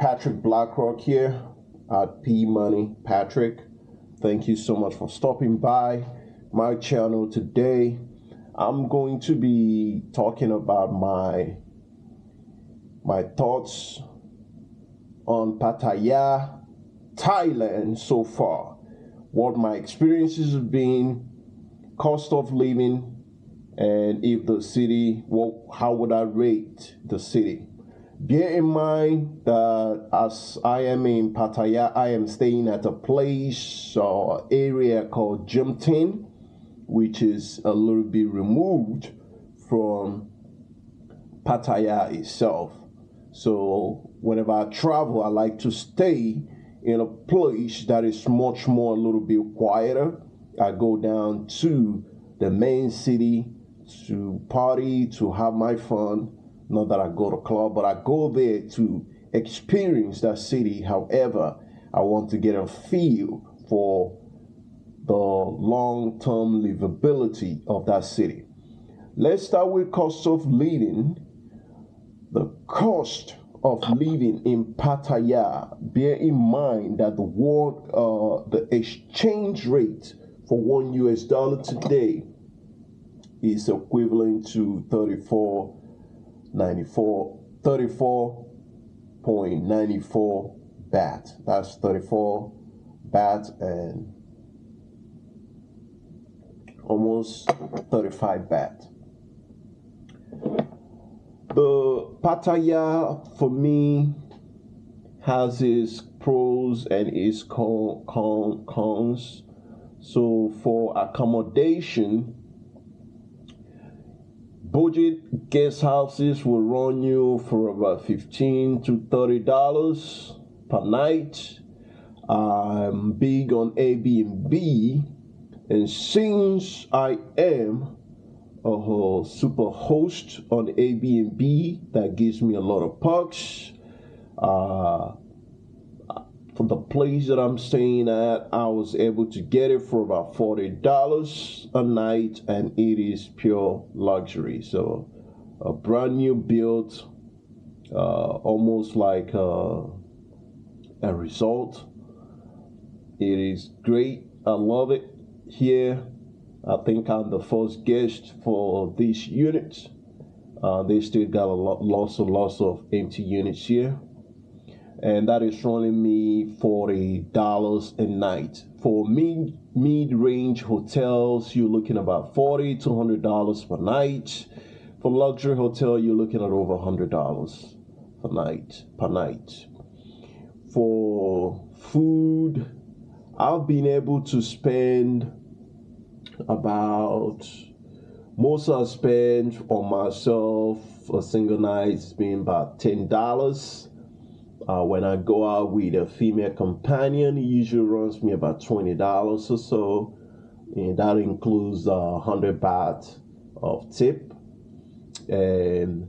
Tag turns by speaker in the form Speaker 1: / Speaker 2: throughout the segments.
Speaker 1: Patrick Blackrock here at P Money Patrick. Thank you so much for stopping by my channel today. I'm going to be talking about my thoughts on Pattaya, Thailand so far. What my experiences have been, cost of living, and if the city, how would I rate the city? Bear in mind that as I am in Pattaya, I am staying at a place or area called Jumtin, which is a little bit removed from Pattaya itself. So whenever I travel, I like to stay in a place that is much more a little bit quieter. I go down to the main city to party, to have my fun. Not that I go to club, but I go there to experience that city. However, I want to get a feel for the long-term livability of that city. Let's start with cost of living. The cost of living in Pattaya, bear in mind that the exchange rate for $1 today is equivalent to 34.94 baht. That's 34 baht and almost 35 baht. The Pattaya for me has its pros and its cons. So for accommodation, budget guest houses will run you for about $15 to $30 per night. I'm big on Airbnb, and since I am a super host on Airbnb, that gives me a lot of perks. For the place that I'm staying at, I was able to get it for about $40 a night, and it is pure luxury. So a brand new built, almost like a resort. It is great. I love it here. I think I'm the first guest for this unit. They still got lots of empty units here. And that is running me $40 a night. For mid-range hotels, you're looking about $40 to $100 per night. For luxury hotel, you're looking at over $100 per night. For food, I've been able to spend most I spend on myself a single night has been about $10. When I go out with a female companion, it usually runs me about $20 or so, and that includes 100 baht of tip. And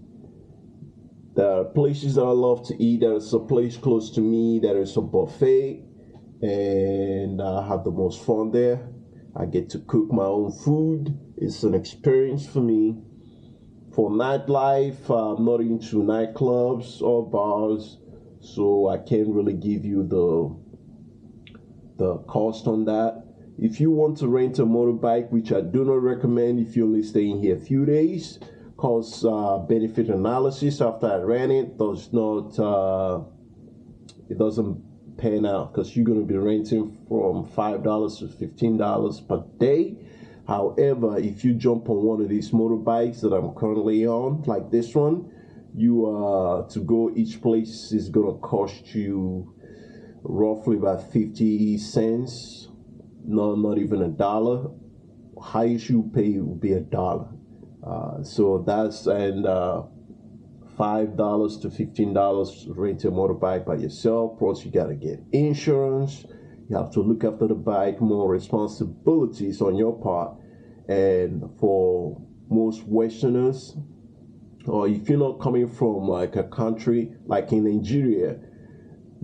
Speaker 1: there are places that I love to eat. There's a place close to me that is a buffet, and I have the most fun there. I get to cook my own food. It's an experience for me. For nightlife, I'm not into nightclubs or bars, so I can't really give you the cost on that. If you want to rent a motorbike, which I do not recommend if you're only staying here a few days, because benefit analysis after I ran it doesn't pan out, because you're going to be renting from $5 to $15 per day. However, if you jump on one of these motorbikes that I'm currently on, like this one, to go each place is going to cost you roughly about 50 cents. No, not even a dollar. Highest you pay will be $1. So that's $5 to $15 rent a motorbike by yourself. Plus, you gotta get insurance. You have to look after the bike. More responsibilities on your part. And for most Westerners, or if you're not coming from like a country like in Nigeria,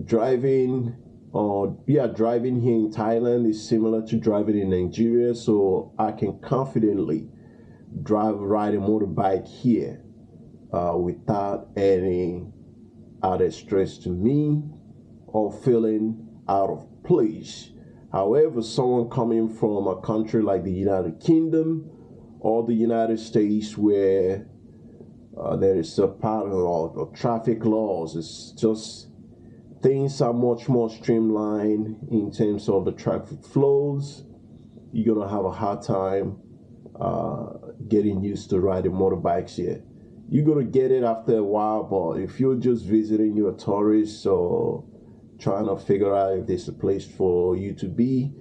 Speaker 1: driving here in Thailand is similar to driving in Nigeria. So I can confidently ride a motorbike here without any added stress to me or feeling out of place. However, someone coming from a country like the United Kingdom or the United States, where there is a pattern of traffic laws, it's just things are much more streamlined in terms of the traffic flows. You're gonna have a hard time getting used to riding motorbikes here. You're gonna get it after a while, but if you're just visiting, you're a tourist or trying to figure out if there's a place for you to be,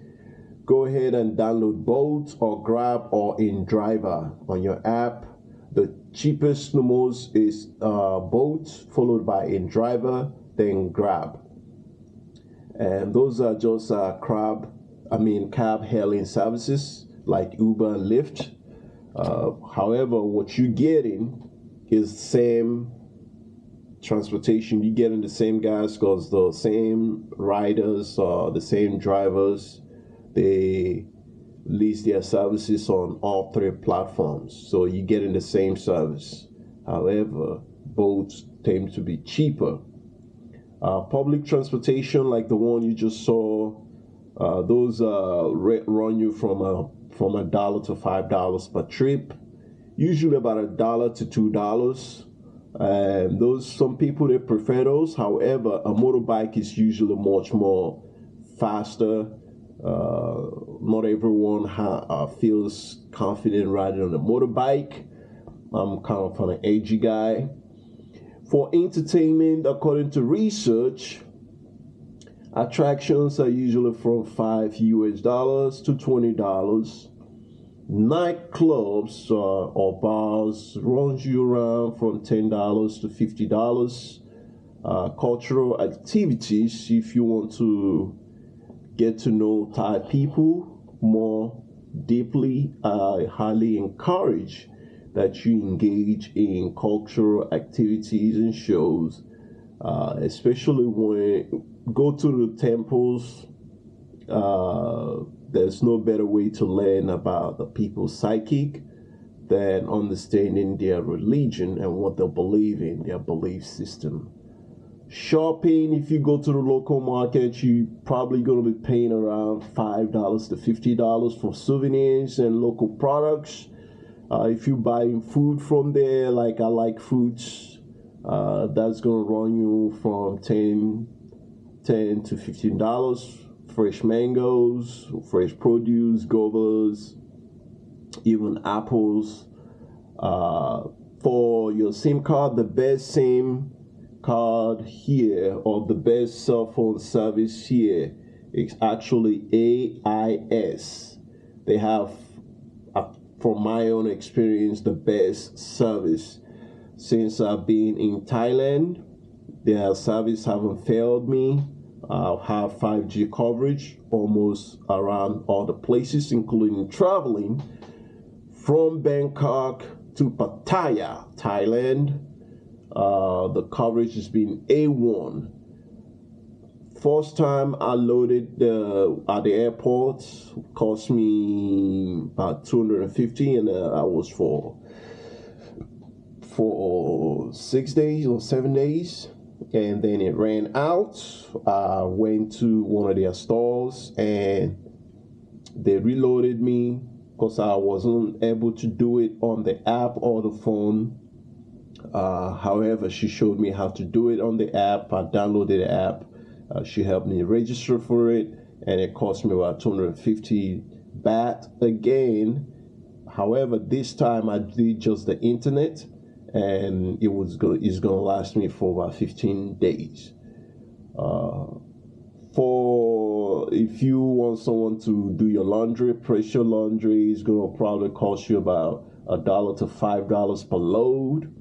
Speaker 1: go ahead and download Bolt or Grab or InDriver on your app. The cheapest, the most is Bolt, followed by InDriver, then Grab. And those are just cab hailing services like Uber and Lyft. However, what you're getting is the same transportation. You're getting the same guys because the same riders or the same drivers, they list their services on all three platforms. So you're getting the same service. However, both tend to be cheaper. Public transportation like the one you just saw, those run you from $1 to $5 per trip, usually about $1 to $2. And some people, they prefer those. However, a motorbike is usually much more faster. Not everyone feels confident riding on a motorbike. I'm kind of an edgy guy. For entertainment, according to research, attractions are usually from $5 to $20. Nightclubs or bars runs you around from $10 to $50. Cultural activities, if you want to get to know Thai people more deeply, I highly encourage that you engage in cultural activities and shows, especially when go to the temples. There's no better way to learn about the people's psychic than understanding their religion and what they believe in, their belief system. Shopping, if you go to the local market, you probably going to be paying around $5 to $50 for souvenirs and local products. If you're buying food from there, like I like fruits, that's going to run you from $10 to $15. Fresh mangoes, fresh produce, guavas, even apples. For your SIM card, the best SIM card here, or the best cell phone service here, is actually AIS. They have, from my own experience, the best service. Since I've been in Thailand, their service haven't failed me. I'll have 5G coverage almost around all the places, including traveling from Bangkok to Pattaya, Thailand. The coverage has been A1. First time I loaded at the airport cost me about $250, and I was for 6 days or 7 days. And then it ran out. I went to one of their stores and they reloaded me because I wasn't able to do it on the app or the phone. However, she showed me how to do it on the app. I downloaded the app. She helped me register for it, and it cost me about 250 baht again. However, this time I did just the internet, and it's gonna last me for about 15 days. For if you want someone to do your laundry, pressure laundry is gonna probably cost you about $1 to $5 per load.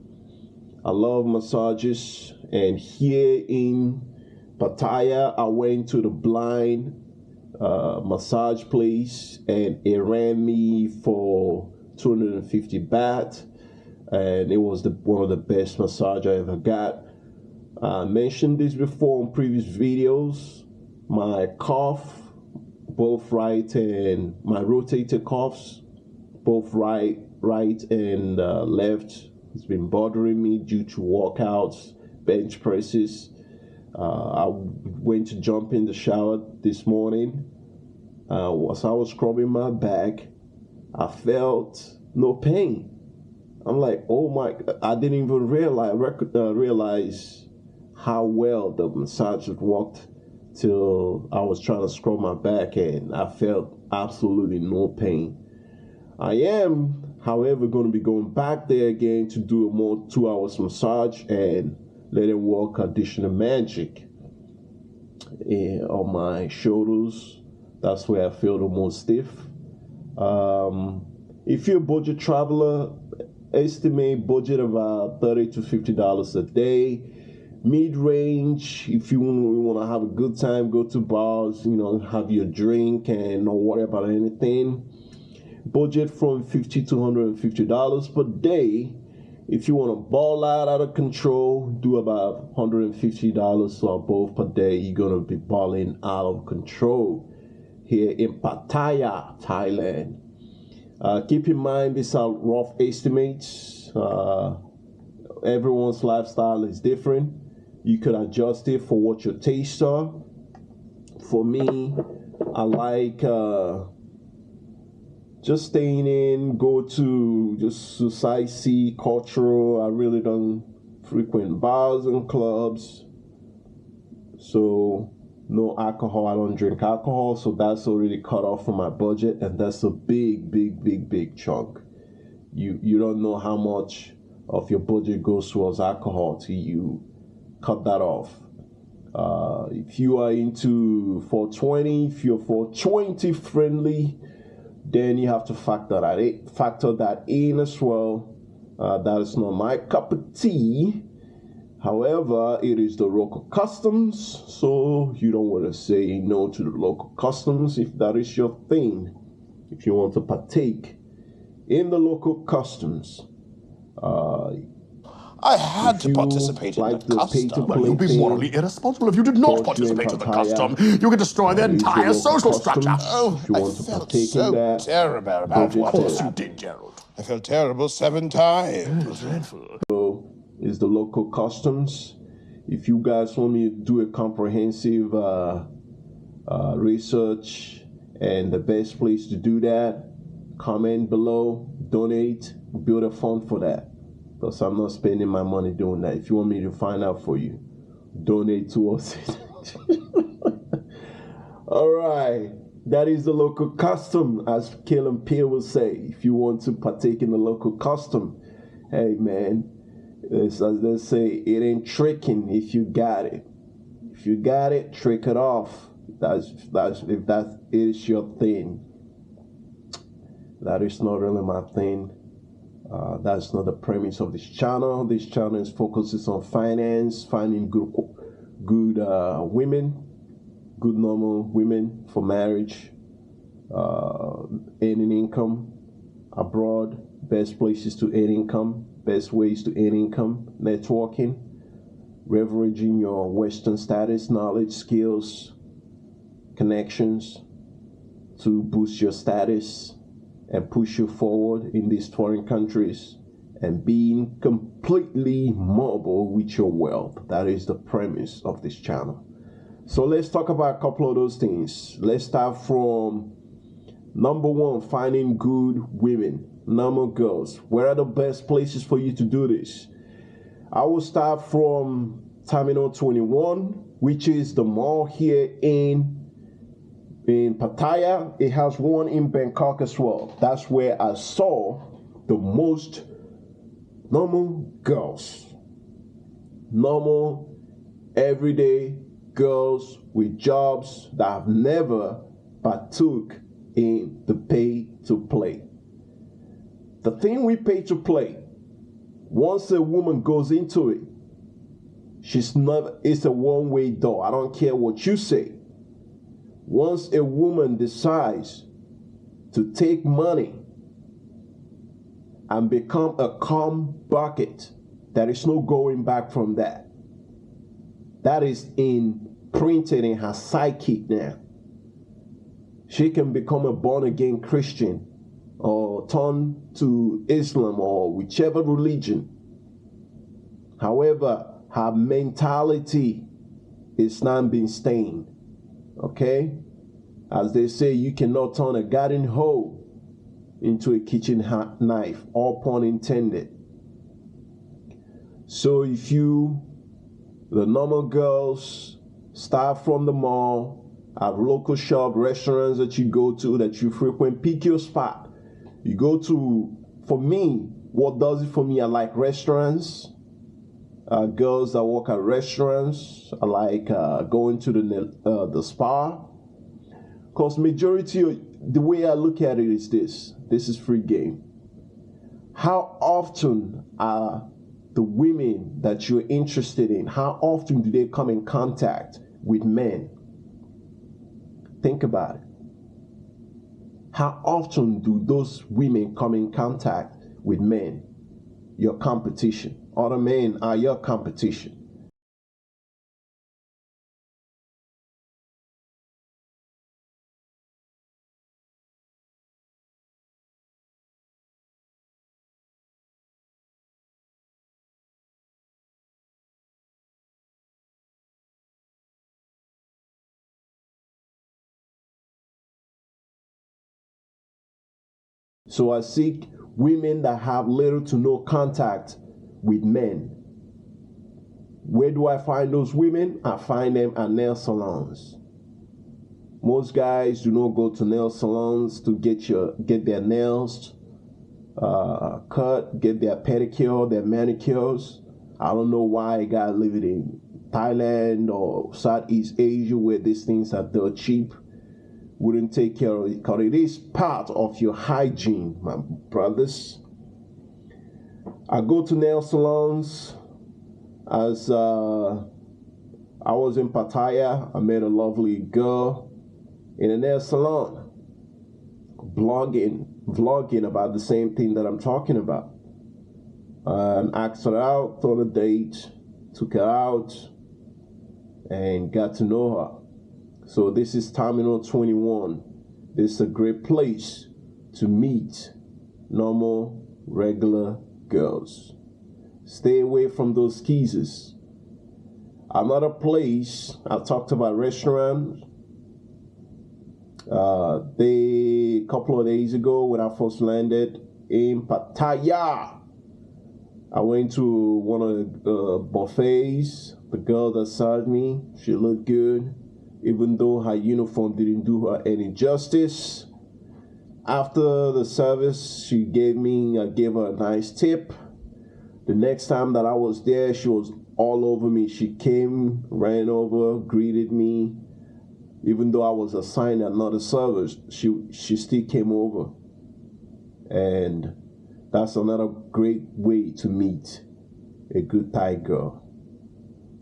Speaker 1: I love massages, and here in Pattaya, I went to the blind massage place, and it ran me for 250 baht, and it was one of the best massage I ever got. I mentioned this before in previous videos. My cuff, both right and my rotator cuffs, both right and left, has been bothering me due to workouts, bench presses. I went to jump in the shower this morning. As I was scrubbing my back, I felt no pain. I'm like, oh my! I didn't even realize how well the massage had worked till I was trying to scrub my back, and I felt absolutely no pain. I am, however, going to be going back there again to do a more 2 hours massage and let it work additional magic on my shoulders. That's where I feel the most stiff. If you're a budget traveler, estimate budget about $30 to $50 a day. Mid-range, if you want to have a good time, go to bars, have your drink and not worry about anything. Budget from $50 to $150 per day. If you want to ball out of control, do about $150 or above per day. You're going to be balling out of control here in Pattaya, Thailand. Keep in mind, these are rough estimates. Everyone's lifestyle is different. You could adjust it for what your tastes are. For me, I like just staying in, go to just sightsee, cultural. I really don't frequent bars and clubs. So no alcohol. I don't drink alcohol, so that's already cut off from my budget, and that's a big chunk. You don't know how much of your budget goes towards alcohol till you cut that off. If you are into 420, if you're 420 friendly, then you have to factor that in as well. That is not my cup of tea. However, it is the local customs, so you don't want to say no to the local customs if that is your thing. If you want to partake in the local customs,
Speaker 2: I had to participate in the custom.
Speaker 3: Well, you'd be morally irresponsible if you did not participate in the custom. You could destroy the entire social structure.
Speaker 2: Oh, I felt so terrible about what
Speaker 3: Of course you did, Gerald.
Speaker 2: I felt terrible 7 times.
Speaker 3: It was dreadful.
Speaker 1: So is the local customs. If you guys want me to do a comprehensive research and the best place to do that, comment below, donate, build a fund for that. Because I'm not spending my money doing that. If you want me to find out for you, donate towards it. All right. That is the local custom, as Caleb Peer will say. If you want to partake in the local custom, hey, man, as they say, it ain't tricking if you got it. If you got it, trick it off. If that is your thing. That is not really my thing. That's not the premise of this channel. This channel focuses on finance, finding good women, good normal women for marriage, earning income abroad, best places to earn income, best ways to earn income, networking, leveraging your Western status, knowledge, skills, connections to boost your status and push you forward in these foreign countries, and being completely mobile with your wealth. That is the premise of this channel. So let's talk about a couple of those things. Let's start from number one, finding good women, normal girls. Where are the best places for you to do this? I will start from Terminal 21, which is the mall here in Pattaya. It has one in Bangkok as well. That's where I saw the most normal girls. Normal, everyday girls with jobs that have never partook in the pay to play. The thing we pay to play, once a woman goes into it, it's a one-way door. I don't care what you say. Once a woman decides to take money and become a calm bucket, there is no going back from that. That is imprinted in her psyche now. She can become a born-again Christian or turn to Islam or whichever religion. However, her mentality is not being stained. Okay? As they say, you cannot turn a garden hoe into a kitchen knife, all pun intended. So if you, the normal girls, start from the mall, have local shop, restaurants that you go to, that you frequent, pick your spot. You go to, for me, what does it for me, I like restaurants. Girls that work at restaurants, I like going to the spa. Because majority of, the way I look at it is this is free game. How often are the women that you're interested in, how often do they come in contact with men? Think about it. How often do those women come in contact with men? Your competition. Other men are your competition. So I seek women that have little to no contact with men. Where do I find those women? I find them at nail salons. Most guys do not go to nail salons to get their nails cut, get their pedicure, their manicures. I don't know why a guy living in Thailand or Southeast Asia where these things are dirt cheap wouldn't take care of it, because it is part of your hygiene, my brothers. I go to nail salons. As I was in Pattaya, I met a lovely girl in a nail salon, vlogging about the same thing that I'm talking about. And asked her out on a date, took her out, and got to know her. So this is Terminal 21. This is a great place to meet normal, regular girls. Stay away from those skeezers. Another place, I talked about restaurants. A couple of days ago when I first landed in Pattaya, I went to one of the buffets. The girl that served me, she looked good, even though her uniform didn't do her any justice. After the service, I gave her a nice tip. The next time that I was there, she was all over me. She came, ran over, greeted me. Even though I was assigned another service, she still came over. And that's another great way to meet a good Thai girl.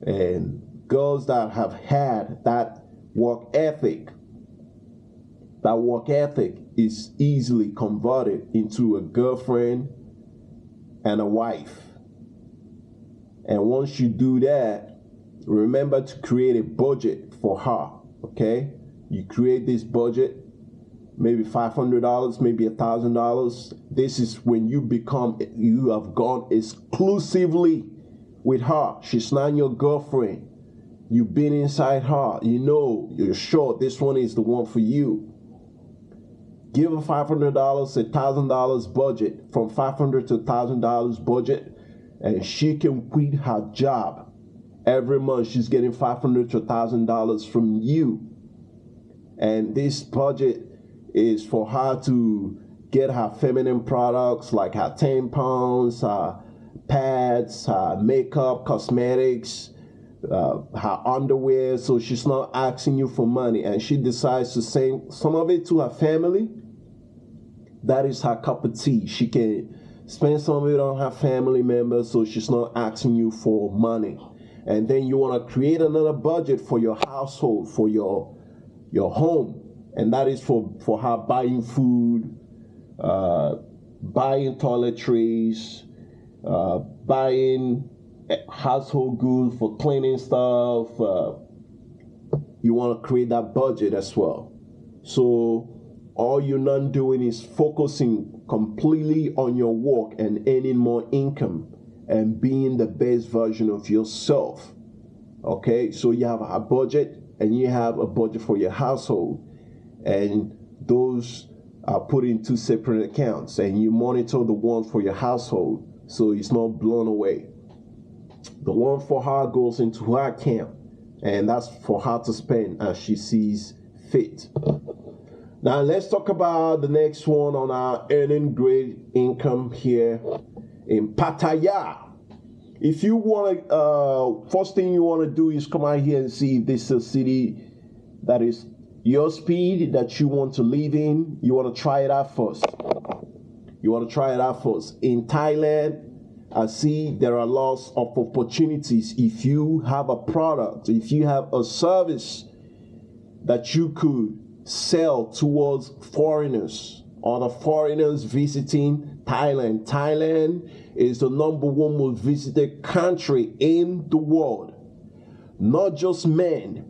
Speaker 1: And girls that have had that work ethic is easily converted into a girlfriend and a wife. And once you do that, remember to create a budget for her, okay? You create this budget, maybe $500, maybe $1,000. This is when you have gone exclusively with her. She's not your girlfriend. You've been inside her. You're sure this one is the one for you. Give her $500, $1,000 budget, from $500 to $1,000 budget, and she can quit her job. Every month she's getting $500 to $1,000 from you. And this budget is for her to get her feminine products like her tampons, her pads, her makeup, cosmetics, her underwear, so she's not asking you for money. And she decides to send some of it to her family. That is her cup of tea. She can spend some of it on her family members, so she's not asking you for money. And then you want to create another budget for your household, for your home. And that is for her buying food, buying toiletries, buying household goods for cleaning stuff. You want to create that budget as well. So all you're not doing is focusing completely on your work and earning more income. and being the best version of yourself. Okay, so you have a budget and you have a budget for your household, and those are put into separate accounts, and you monitor the one for your household so it's not blown away. The one for her goes into her account, and that's for her to spend as she sees fit. Now let's talk about the next one on our earning great income here in Pattaya. If you want to, first thing you want to do is come out here and see if this is a city that is your speed, that you want to live in. You want to try it out first. In Thailand, I see there are lots of opportunities. If you have a product, if you have a service that you could sell towards foreigners or the foreigners visiting Thailand. Thailand is the #1 most visited country in the world. Not just men.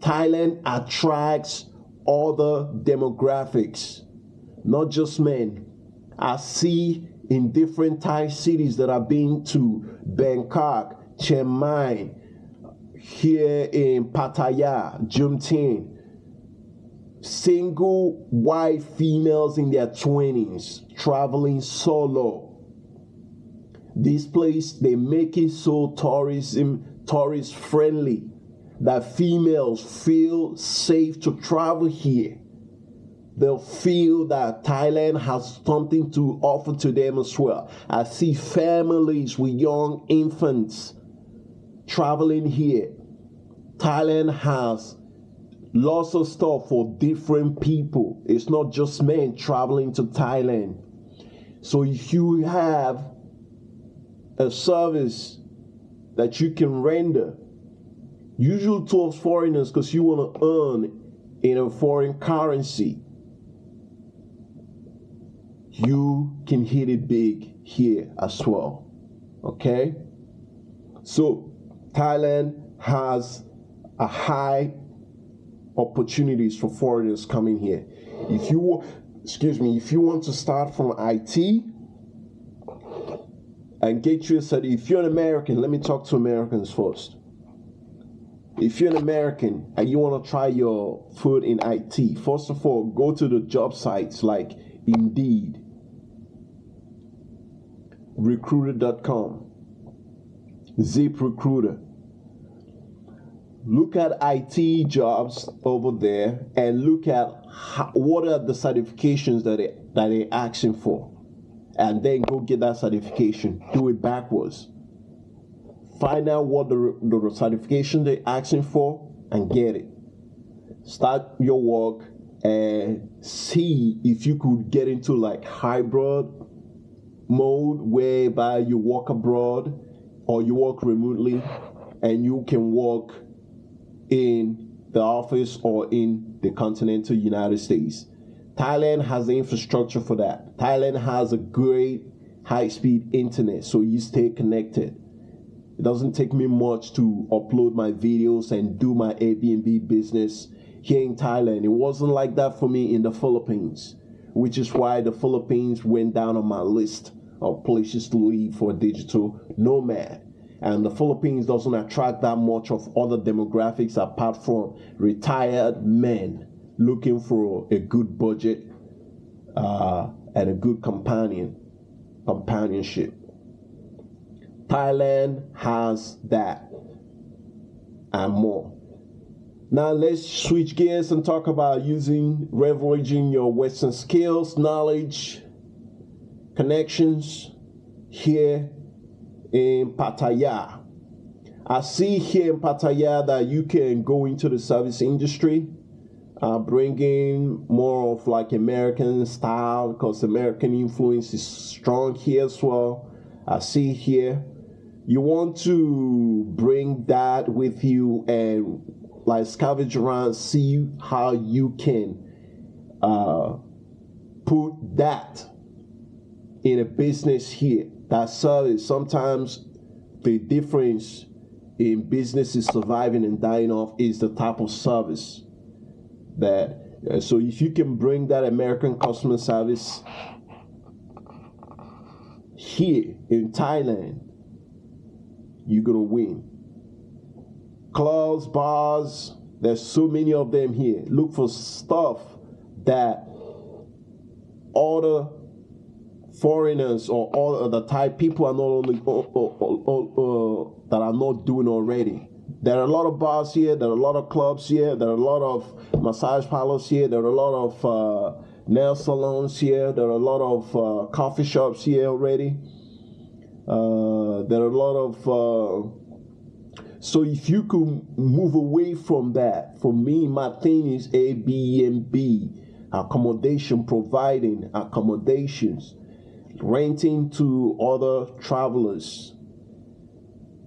Speaker 1: Thailand attracts other demographics. Not just men. I see in different Thai cities that I've been to, Bangkok, Chiang Mai, here in Pattaya, Jumtin, single white females in their 20s traveling solo. This place, they make it so tourist friendly that females feel safe to travel here. They'll feel that Thailand has something to offer to them as well. I see families with young infants traveling here. Thailand has lots of stuff for different people. It's not just men traveling to Thailand. So if you have a service that you can render, usually towards foreigners, because you want to earn in a foreign currency, you can hit it big here as well. Okay? So Thailand has a high opportunities for foreigners coming here. If you want to start from IT and get you a study, if you're an American, let me talk to Americans first. If you're an American and you want to try your foot in IT, first of all, go to the job sites like Indeed, Recruiter.com, ZipRecruiter. Look at IT jobs over there and look at what are the certifications that they're asking for, and then go get that certification. Do it backwards. Find out what the certification they're asking for and get it. Start your work and see if you could get into like hybrid mode, whereby you work abroad or you work remotely and you can work in the office or in the continental United States. Thailand has the infrastructure for that. Thailand has a great high-speed internet, so you stay connected. It doesn't take me much to upload my videos and do my Airbnb business here in Thailand. It wasn't like that for me in the Philippines, which is why the Philippines went down on my list of places to live for a digital nomad. And the Philippines doesn't attract that much of other demographics apart from retired men looking for a good budget and a good companionship. Thailand has that and more. Now let's switch gears and talk about leveraging your Western skills, knowledge, connections here in Pattaya. I see here in Pattaya that you can go into the service industry, bringing more of like American style, because American influence is strong here as well. I see here you want to bring that with you and like scavenge around, see how you can put that in a business here. That service, sometimes the difference in businesses surviving and dying off is the type of service that, so if you can bring that American customer service here in Thailand, you're gonna win. Clubs, bars, there's so many of them here. Look for stuff that other foreigners or all other type people are not only that are not doing already. There are a lot of bars here. There are a lot of clubs here. There are a lot of massage parlors here. There are a lot of nail salons here. There are a lot of coffee shops here already. There are a lot of so if you could move away from that, for me, my thing is Airbnb, accommodation, providing accommodations, renting to other travelers.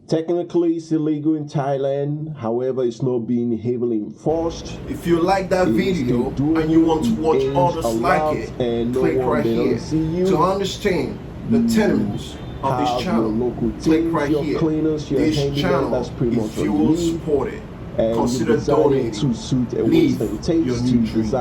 Speaker 1: Technically, it's illegal in Thailand. However, it's not being heavily enforced.
Speaker 4: If you like that video and you want to watch others like it, click right here to understand the tenements of this channel. Click right here. This channel is fuel supported. Consider donating. Leave your new dream.